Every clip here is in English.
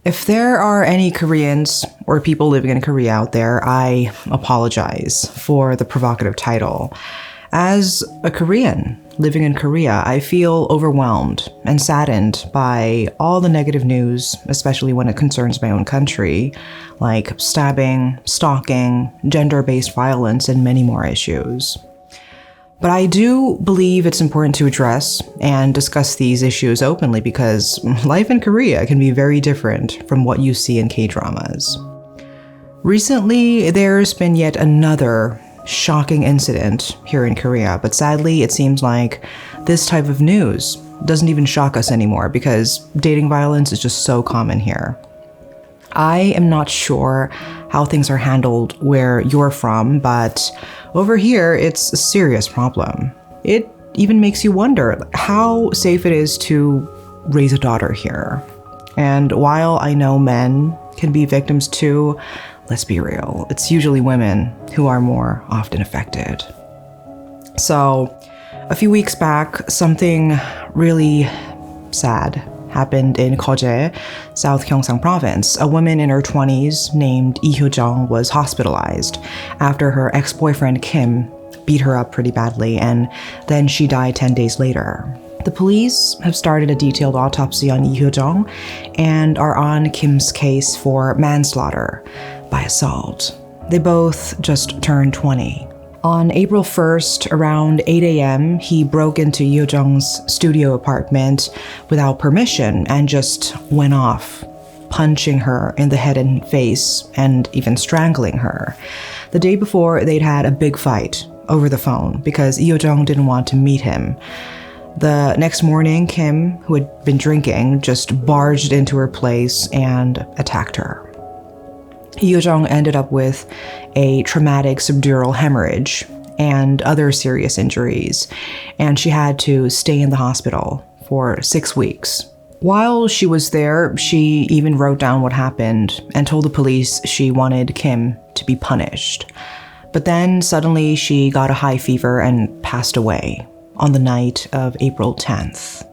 If there are any Koreans or people living in Korea out there, I apologize for the provocative title. As a Korean living in Korea, I feel overwhelmed and saddened by all the negative news, especially when it concerns my own country, like stabbing, stalking, gender-based violence, and many more issues. But I do believe it's important to address and discuss these issues openly because life in Korea can be very different from what you see in K-dramas. Recently, there's been yet another shocking incident here in Korea, but sadly, it seems like this type of news doesn't even shock us anymore because dating violence is just so common here. I am not sure how things are handled where you're from, but over here, it's a serious problem. It even makes you wonder how safe it is to raise a daughter here. And while I know men can be victims too, let's be real, it's usually women who are more often affected. So, a few weeks back, something really sad happened in Gyeonggi, South Gyeongsang Province. A woman in her 20s named Hyo-jung was hospitalized after her ex-boyfriend Kim beat her up pretty badly, and then she died 10 days later. The police have started a detailed autopsy on Hyo-jung and are on Kim's case for manslaughter by assault. They both just turned 20. On April 1st, around 8 a.m., he broke into Hyo-jung's studio apartment without permission and just went off, punching her in the head and face and even strangling her. The day before, they'd had a big fight over the phone because Hyo-jung didn't want to meet him. The next morning, Kim, who had been drinking, just barged into her place and attacked her. Hyo-jung ended up with a traumatic subdural hemorrhage and other serious injuries, and she had to stay in the hospital for 6 weeks. While she was there, she even wrote down what happened and told the police she wanted Kim to be punished. But then suddenly she got a high fever and passed away on the night of April 10th.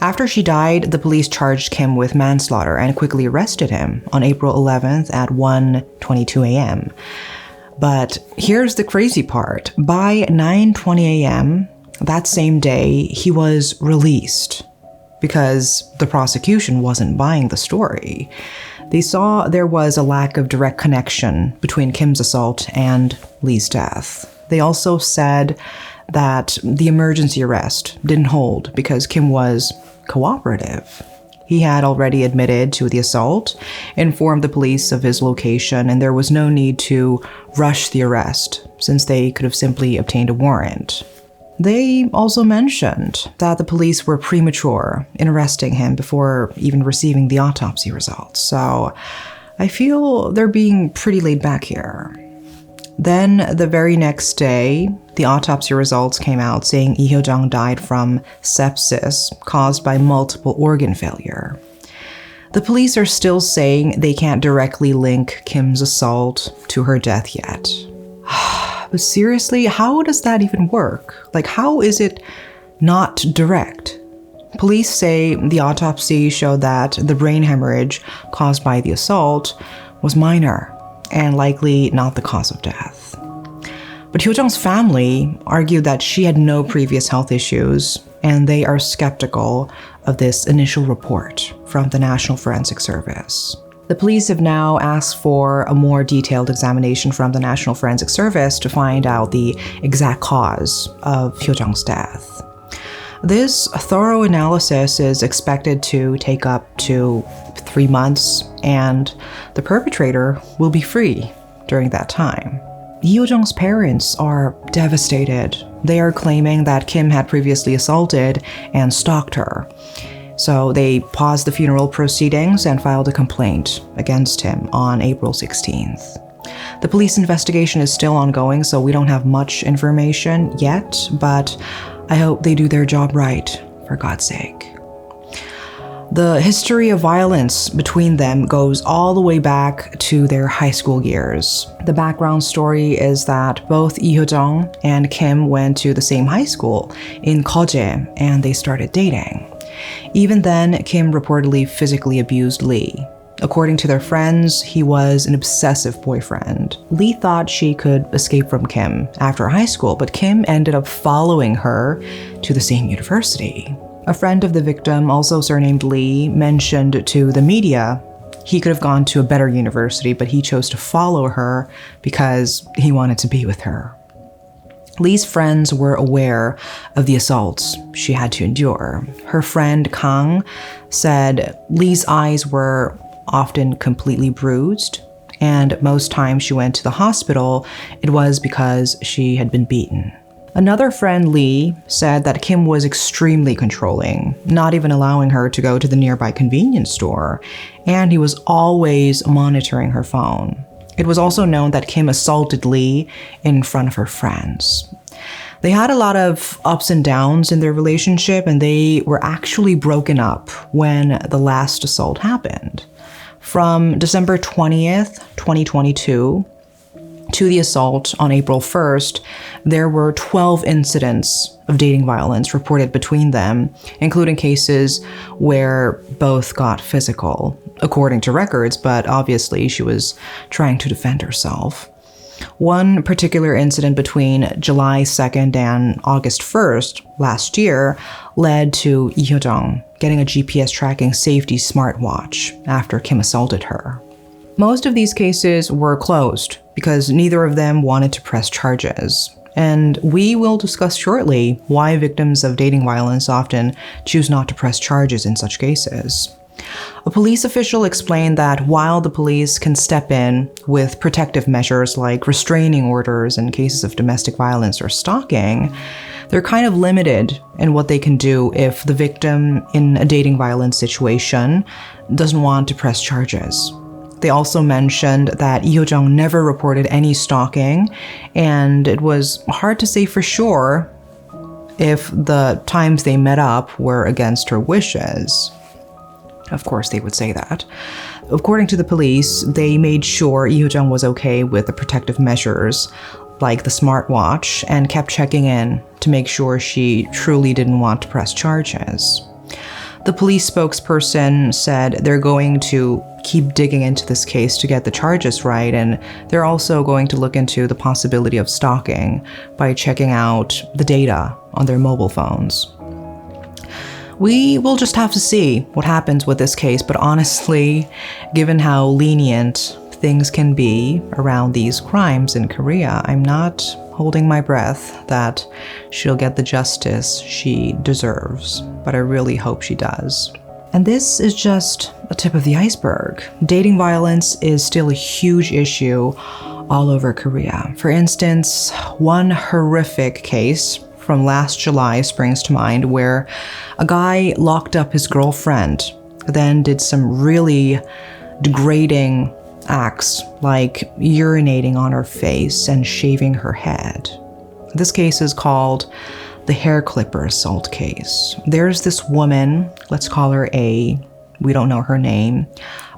After she died, the police charged Kim with manslaughter and quickly arrested him on April 11th at 1:22 a.m. But here's the crazy part. By 9:20 a.m. that same day, he was released because the prosecution wasn't buying the story. They saw there was a lack of direct connection between Kim's assault and Lee's death. They also said that the emergency arrest didn't hold because Kim was cooperative. He had already admitted to the assault, informed the police of his location, and there was no need to rush the arrest since they could have simply obtained a warrant. They also mentioned that the police were premature in arresting him before even receiving the autopsy results, so I feel they're being pretty laid back here. Then, the very next day, the autopsy results came out saying Hyo-jung died from sepsis caused by multiple organ failure. The police are still saying they can't directly link Kim's assault to her death yet. But seriously, how does that even work? Like, how is it not direct? Police say the autopsy showed that the brain hemorrhage caused by the assault was minor and likely not the cause of death. But Hyo-jung's family argued that she had no previous health issues, and they are skeptical of this initial report from the National Forensic Service. The police have now asked for a more detailed examination from the National Forensic Service to find out the exact cause of Hyo-jung's death. This thorough analysis is expected to take up to 3 months, and the perpetrator will be free during that time. Hyo-jung's parents are devastated. They are claiming that Kim had previously assaulted and stalked her. So they paused the funeral proceedings and filed a complaint against him on April 16th. The police investigation is still ongoing, so we don't have much information yet, but I hope they do their job right, for God's sake. The history of violence between them goes all the way back to their high school years. The background story is that both Hyo-jung and Kim went to the same high school in Gyeonggi, and they started dating. Even then, Kim reportedly physically abused Lee. According to their friends, he was an obsessive boyfriend. Lee thought she could escape from Kim after high school, but Kim ended up following her to the same university. A friend of the victim, also surnamed Lee, mentioned to the media he could have gone to a better university, but he chose to follow her because he wanted to be with her. Lee's friends were aware of the assaults she had to endure. Her friend Kang said Lee's eyes were often completely bruised, and most times she went to the hospital, it was because she had been beaten. Another friend, Lee, said that Kim was extremely controlling, not even allowing her to go to the nearby convenience store, and he was always monitoring her phone. It was also known that Kim assaulted Lee in front of her friends. They had a lot of ups and downs in their relationship, and they were actually broken up when the last assault happened. From December 20th, 2022, to the assault on April 1st, there were 12 incidents of dating violence reported between them, including cases where both got physical, according to records, but obviously she was trying to defend herself. One particular incident between July 2nd and August 1st last year led to Hyo-jung getting a GPS tracking safety smartwatch after Kim assaulted her. Most of these cases were closed because neither of them wanted to press charges. And we will discuss shortly why victims of dating violence often choose not to press charges in such cases. A police official explained that while the police can step in with protective measures like restraining orders in cases of domestic violence or stalking, they're kind of limited in what they can do if the victim in a dating violence situation doesn't want to press charges. They also mentioned that Hyo-jung never reported any stalking, and it was hard to say for sure if the times they met up were against her wishes. Of course, they would say that. According to the police, they made sure Hyo-jung was okay with the protective measures, like the smartwatch, and kept checking in to make sure she truly didn't want to press charges. The police spokesperson said they're going to keep digging into this case to get the charges right, and they're also going to look into the possibility of stalking by checking out the data on their mobile phones. We will just have to see what happens with this case, but honestly, given how lenient things can be around these crimes in Korea, I'm not holding my breath that she'll get the justice she deserves, but I really hope she does. And this is just a tip of the iceberg. Dating violence is still a huge issue all over Korea. For instance, one horrific case from last July springs to mind where a guy locked up his girlfriend, then did some really degrading acts like urinating on her face and shaving her head. This case is called the hair clipper assault case. There's this woman, let's call her A, we don't know her name,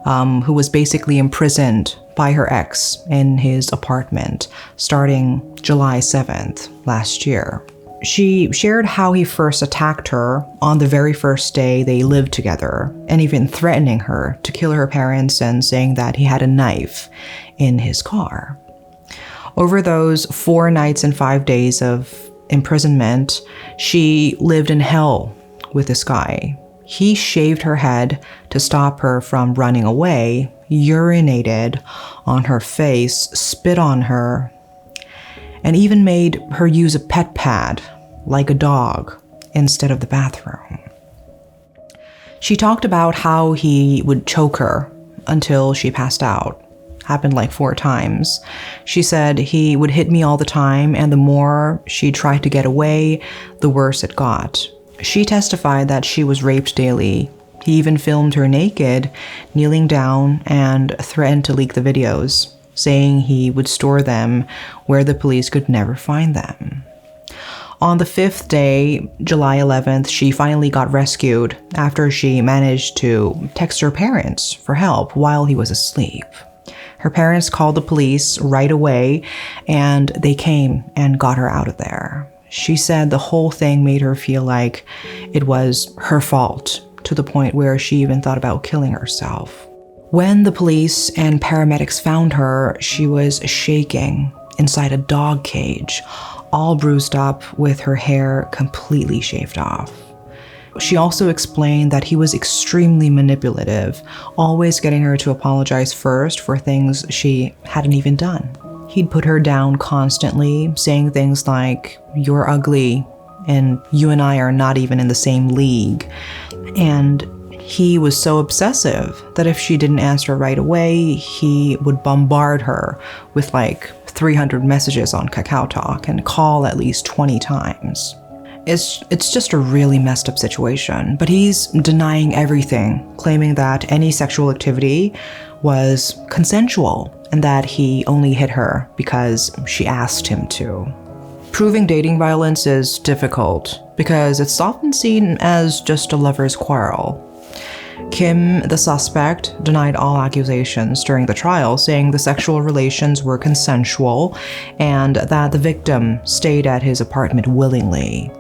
who was basically imprisoned by her ex in his apartment starting July 7th last year. She shared how he first attacked her on the very first day they lived together, and even threatening her to kill her parents and saying that he had a knife in his car. Over those 4 nights and 5 days of imprisonment, she lived in hell with this guy. He shaved her head to stop her from running away, urinated on her face, spit on her, and even made her use a pet pad, like a dog, instead of the bathroom. She talked about how he would choke her until she passed out. Happened like 4 times. She said he would hit me all the time, and the more she tried to get away, the worse it got. She testified that she was raped daily. He even filmed her naked, kneeling down, and threatened to leak the videos, saying he would store them where the police could never find them. On the 5th day, July 11th, she finally got rescued after she managed to text her parents for help while he was asleep. Her parents called the police right away, and they came and got her out of there. She said the whole thing made her feel like it was her fault, to the point where she even thought about killing herself. When the police and paramedics found her, she was shaking inside a dog cage, all bruised up with her hair completely shaved off. She also explained that he was extremely manipulative, always getting her to apologize first for things she hadn't even done. He'd put her down constantly, saying things like, "You're ugly, and you and I are not even in the same league." And he was so obsessive that if she didn't answer right away, he would bombard her with like 300 messages on Kakao Talk and call at least 20 times. It's just a really messed up situation, but he's denying everything, claiming that any sexual activity was consensual and that he only hit her because she asked him to. Proving dating violence is difficult because it's often seen as just a lover's quarrel. Kim, the suspect, denied all accusations during the trial, saying the sexual relations were consensual and that the victim stayed at his apartment willingly.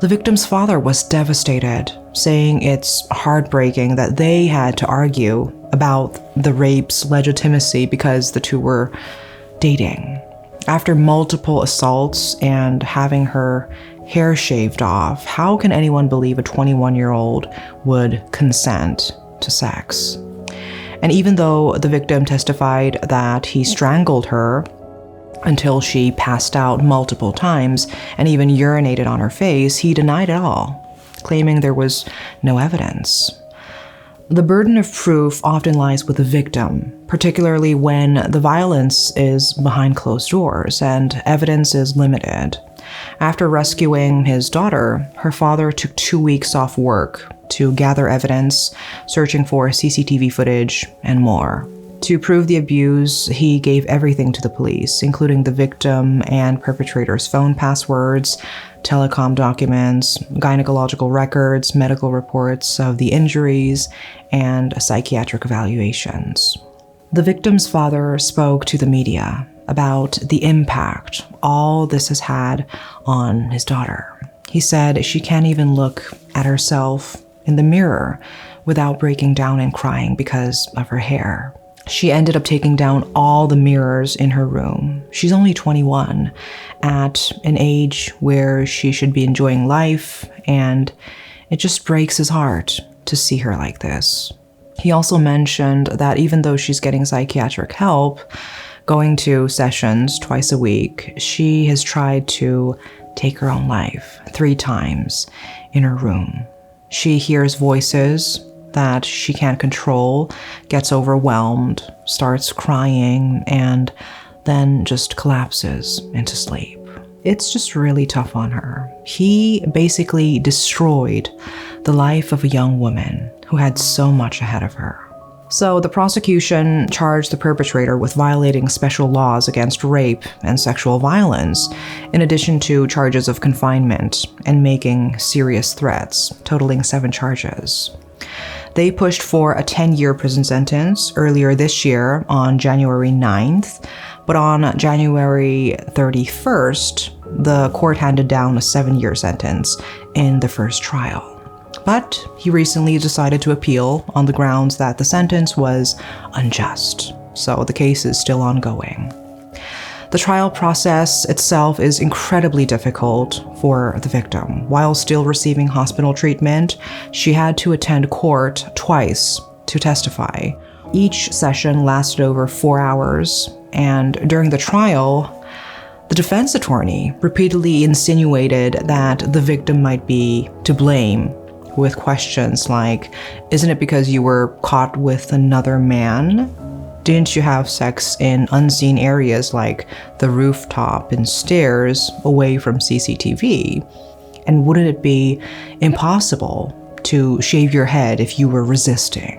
The victim's father was devastated, saying it's heartbreaking that they had to argue about the rape's legitimacy because the two were dating. After multiple assaults and having her hair shaved off, how can anyone believe a 21-year-old would consent to sex? And even though the victim testified that he strangled her until she passed out multiple times and even urinated on her face, he denied it all, claiming there was no evidence. The burden of proof often lies with the victim, particularly when the violence is behind closed doors and evidence is limited. After rescuing his daughter, her father took 2 weeks off work to gather evidence, searching for CCTV footage and more. To prove the abuse, he gave everything to the police, including the victim and perpetrator's phone passwords, telecom documents, gynecological records, medical reports of the injuries, and psychiatric evaluations. The victim's father spoke to the media about the impact all this has had on his daughter. He said she can't even look at herself in the mirror without breaking down and crying because of her hair. She ended up taking down all the mirrors in her room. She's only 21, at an age where she should be enjoying life, and it just breaks his heart to see her like this. He also mentioned that even though she's getting psychiatric help, going to sessions twice a week, she has tried to take her own life 3 times in her room. She hears voices that she can't control, gets overwhelmed, starts crying, and then just collapses into sleep. It's just really tough on her. He basically destroyed the life of a young woman who had so much ahead of her. So the prosecution charged the perpetrator with violating special laws against rape and sexual violence, in addition to charges of confinement and making serious threats, totaling 7 charges. They pushed for a 10-year prison sentence earlier this year on January 9th, but on January 31st, the court handed down a 7-year sentence in the first trial. But he recently decided to appeal on the grounds that the sentence was unjust, so the case is still ongoing. The trial process itself is incredibly difficult for the victim. While still receiving hospital treatment, she had to attend court twice to testify. Each session lasted over 4 hours, and during the trial, the defense attorney repeatedly insinuated that the victim might be to blame, with questions like, "Isn't it because you were caught with another man? Didn't you have sex in unseen areas like the rooftop and stairs away from CCTV? And wouldn't it be impossible to shave your head if you were resisting?"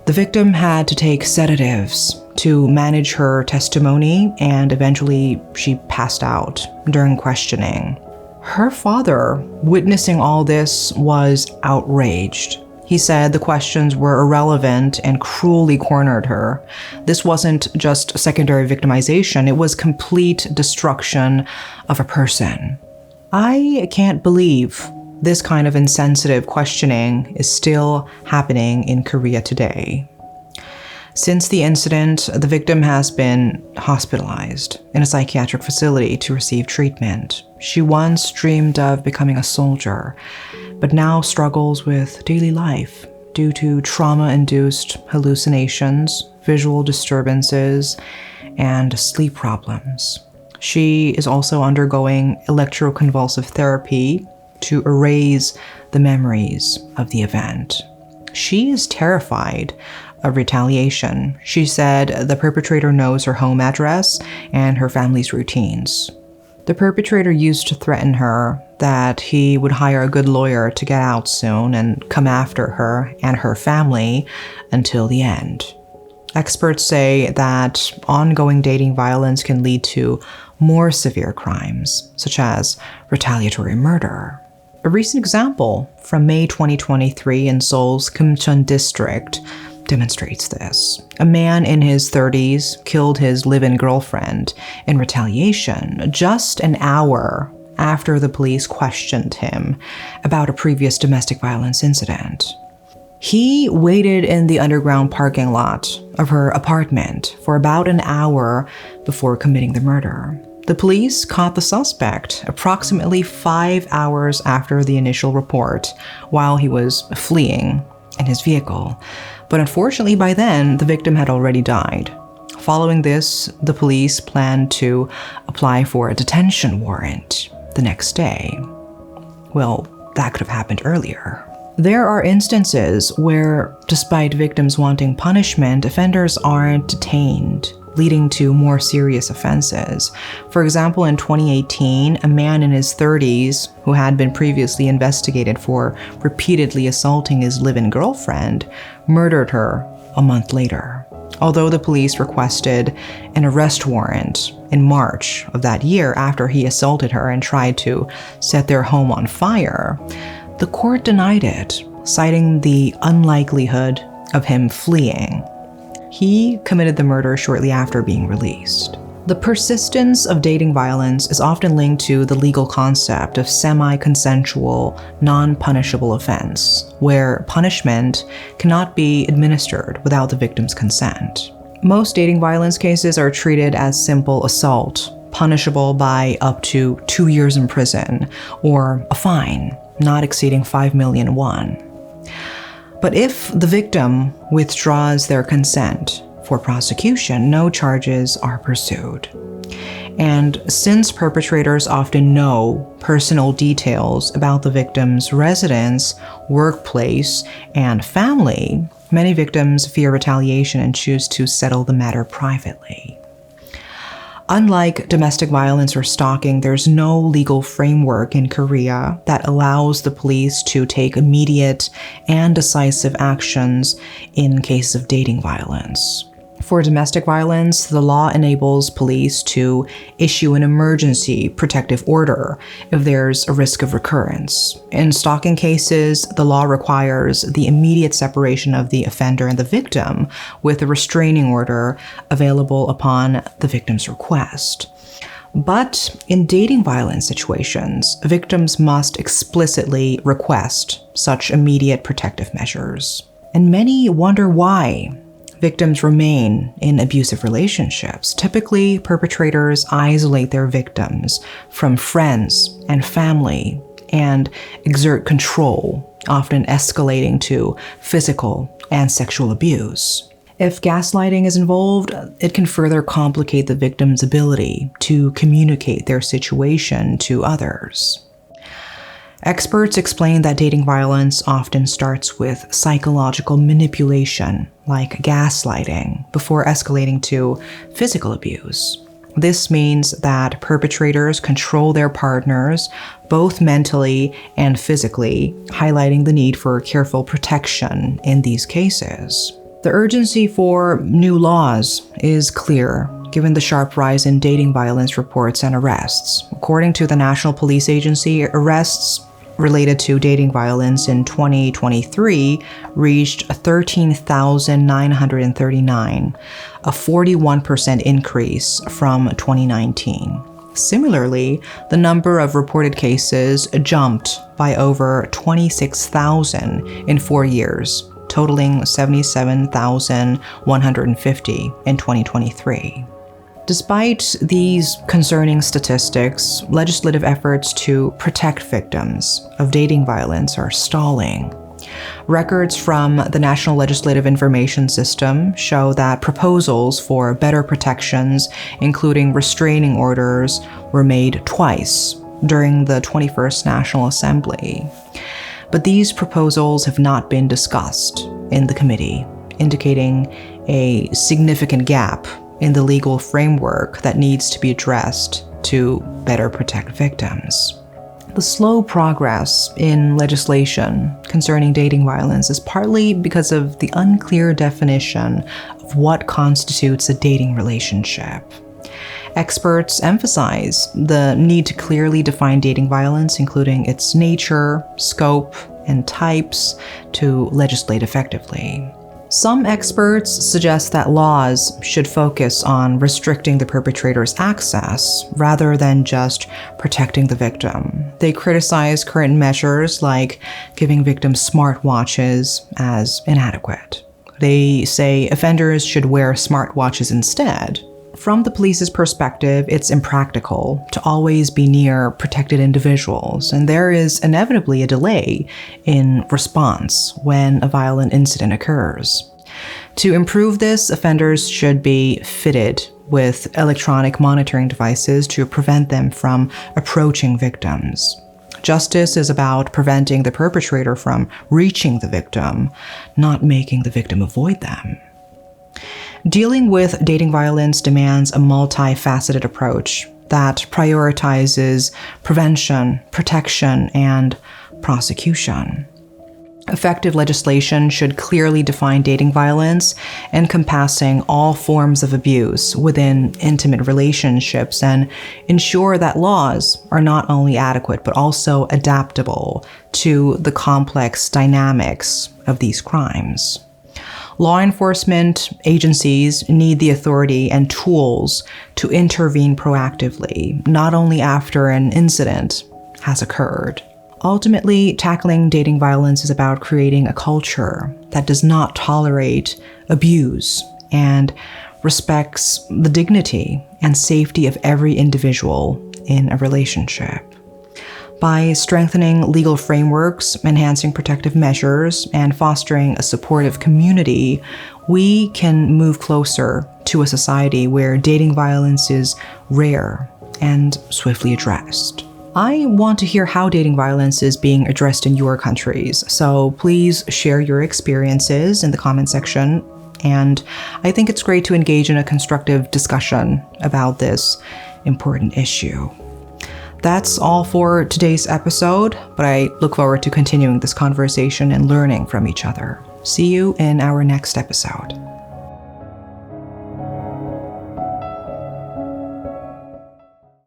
The victim had to take sedatives to manage her testimony, and eventually she passed out during questioning. Her father, witnessing all this, was outraged. He said the questions were irrelevant and cruelly cornered her. This wasn't just secondary victimization, it was complete destruction of a person. I can't believe This kind of insensitive questioning is still happening in Korea today. Since the incident, the victim has been hospitalized in a psychiatric facility to receive treatment. She once dreamed of becoming a soldier, but now struggles with daily life due to trauma-induced hallucinations, visual disturbances, and sleep problems. She is also undergoing electroconvulsive therapy to erase the memories of the event. She is terrified of retaliation. She said the perpetrator knows her home address and her family's routines. The perpetrator used to threaten her that he would hire a good lawyer to get out soon and come after her and her family until the end. Experts say that ongoing dating violence can lead to more severe crimes, such as retaliatory murder. A recent example from May 2023 in Seoul's Kumcheon district demonstrates this. A man in his 30s killed his live-in girlfriend in retaliation just an hour after the police questioned him about a previous domestic violence incident. He waited in the underground parking lot of her apartment for about an hour before committing the murder. The police caught the suspect approximately 5 hours after the initial report while he was fleeing in his vehicle. But unfortunately, by then, the victim had already died. Following this, the police planned to apply for a detention warrant the next day. Well, that could have happened earlier. There are instances where, despite victims wanting punishment, offenders aren't detained, leading to more serious offenses. For example, in 2018, a man in his 30s who had been previously investigated for repeatedly assaulting his live-in girlfriend murdered her a month later. Although the police requested an arrest warrant in March of that year after he assaulted her and tried to set their home on fire, the court denied it, citing the unlikelihood of him fleeing. He committed the murder shortly after being released. The persistence of dating violence is often linked to the legal concept of semi-consensual, non-punishable offense, where punishment cannot be administered without the victim's consent. Most dating violence cases are treated as simple assault, punishable by up to 2 years in prison, or a fine not exceeding 5 million won. But if the victim withdraws their consent for prosecution, no charges are pursued. And since perpetrators often know personal details about the victim's residence, workplace, and family, many victims fear retaliation and choose to settle the matter privately. Unlike domestic violence or stalking, there's no legal framework in Korea that allows the police to take immediate and decisive actions in case of dating violence. For domestic violence, the law enables police to issue an emergency protective order if there's a risk of recurrence. In stalking cases, the law requires the immediate separation of the offender and the victim, with a restraining order available upon the victim's request. But in dating violence situations, victims must explicitly request such immediate protective measures. And many wonder why victims remain in abusive relationships. Typically, perpetrators isolate their victims from friends and family and exert control, often escalating to physical and sexual abuse. If gaslighting is involved, it can further complicate the victim's ability to communicate their situation to others. Experts explain that dating violence often starts with psychological manipulation, like gaslighting, before escalating to physical abuse. This means that perpetrators control their partners, both mentally and physically, highlighting the need for careful protection in these cases. The urgency for new laws is clear, given the sharp rise in dating violence reports and arrests. According to the National Police Agency, arrests related to dating violence in 2023 reached 13,939, a 41% increase from 2019. Similarly, the number of reported cases jumped by over 26,000 in 4 years, totaling 77,150 in 2023. Despite these concerning statistics, legislative efforts to protect victims of dating violence are stalling. Records from the National Legislative Information System show that proposals for better protections, including restraining orders, were made twice during the 21st National Assembly. But these proposals have not been discussed in the committee, indicating a significant gap in the legal framework that needs to be addressed to better protect victims. The slow progress in legislation concerning dating violence is partly because of the unclear definition of what constitutes a dating relationship. Experts emphasize the need to clearly define dating violence, including its nature, scope, and types, to legislate effectively. Some experts suggest that laws should focus on restricting the perpetrator's access rather than just protecting the victim. They criticize current measures like giving victims smartwatches as inadequate. They say offenders should wear smartwatches instead. From the police's perspective, it's impractical to always be near protected individuals, and there is inevitably a delay in response when a violent incident occurs. To improve this, offenders should be fitted with electronic monitoring devices to prevent them from approaching victims. Justice is about preventing the perpetrator from reaching the victim, not making the victim avoid them. Dealing with dating violence demands a multifaceted approach that prioritizes prevention, protection, and prosecution. Effective legislation should clearly define dating violence, encompassing all forms of abuse within intimate relationships, and ensure that laws are not only adequate but also adaptable to the complex dynamics of these crimes. Law enforcement agencies need the authority and tools to intervene proactively, not only after an incident has occurred. Ultimately, tackling dating violence is about creating a culture that does not tolerate abuse and respects the dignity and safety of every individual in a relationship. By strengthening legal frameworks, enhancing protective measures, and fostering a supportive community, we can move closer to a society where dating violence is rare and swiftly addressed. I want to hear how dating violence is being addressed in your countries, so please share your experiences in the comment section. And I think it's great to engage in a constructive discussion about this important issue. That's all for today's episode, but I look forward to continuing this conversation and learning from each other. See you in our next episode.